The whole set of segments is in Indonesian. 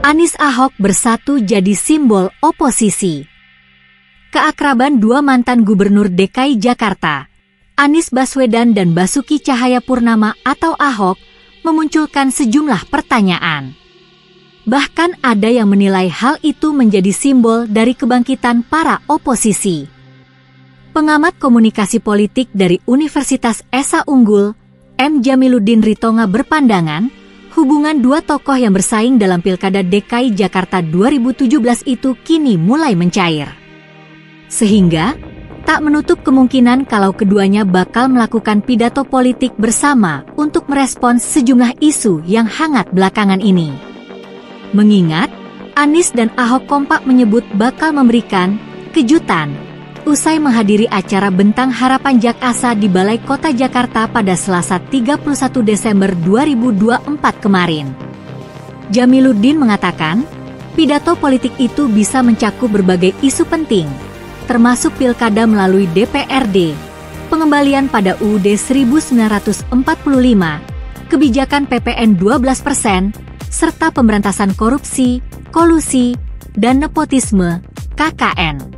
Anies Ahok bersatu jadi simbol oposisi. Keakraban dua mantan gubernur DKI Jakarta, Anies Baswedan dan Basuki Cahayapurnama atau Ahok, memunculkan sejumlah pertanyaan. Bahkan ada yang menilai hal itu menjadi simbol dari kebangkitan para oposisi. Pengamat komunikasi politik dari Universitas Esa Unggul, M. Jamiluddin Ritonga berpandangan, hubungan dua tokoh yang bersaing dalam Pilkada DKI Jakarta 2017 itu kini mulai mencair. Sehingga, tak menutup kemungkinan kalau keduanya bakal melakukan pidato politik bersama untuk merespons sejumlah isu yang hangat belakangan ini. Mengingat, Anies dan Ahok kompak menyebut bakal memberikan kejutan usai menghadiri acara Bentang Harapan Jak-Asa di Balai Kota Jakarta pada Selasa 31 Desember 2024 kemarin. Jamiluddin mengatakan, pidato politik itu bisa mencakup berbagai isu penting, termasuk pilkada melalui DPRD, pengembalian pada UUD 1945, kebijakan PPN 12%, serta pemberantasan korupsi, kolusi, dan nepotisme, KKN.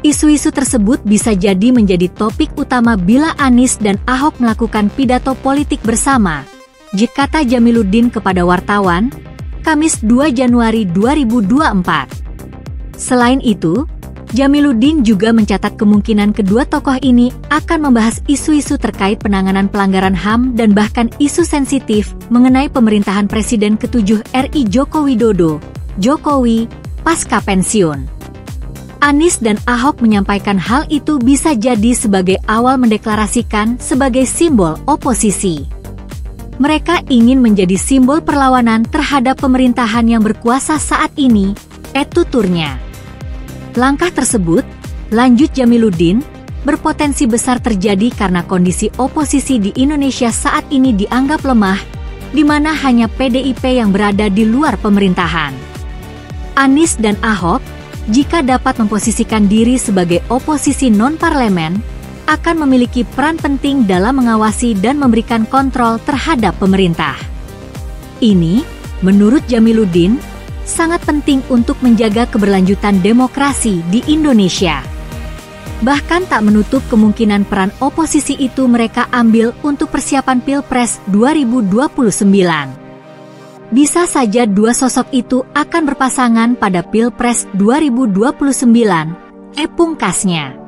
Isu-isu tersebut bisa jadi menjadi topik utama bila Anies dan Ahok melakukan pidato politik bersama, kata Jamiluddin kepada wartawan, Kamis 2 Januari 2024. Selain itu, Jamiluddin juga mencatat kemungkinan kedua tokoh ini akan membahas isu-isu terkait penanganan pelanggaran HAM dan bahkan isu sensitif mengenai pemerintahan Presiden ke-7 RI Joko Widodo, Jokowi, pasca pensiun. Anies dan Ahok menyampaikan hal itu bisa jadi sebagai awal mendeklarasikan sebagai simbol oposisi. Mereka ingin menjadi simbol perlawanan terhadap pemerintahan yang berkuasa saat ini, tuturnya. Langkah tersebut, lanjut Jamiluddin, berpotensi besar terjadi karena kondisi oposisi di Indonesia saat ini dianggap lemah, di mana hanya PDIP yang berada di luar pemerintahan. Anies dan Ahok, jika dapat memposisikan diri sebagai oposisi non-parlemen, akan memiliki peran penting dalam mengawasi dan memberikan kontrol terhadap pemerintah. Ini, menurut Jamiluddin, sangat penting untuk menjaga keberlanjutan demokrasi di Indonesia. Bahkan tak menutup kemungkinan peran oposisi itu mereka ambil untuk persiapan Pilpres 2029. Bisa saja dua sosok itu akan berpasangan pada Pilpres 2029, pungkasnya.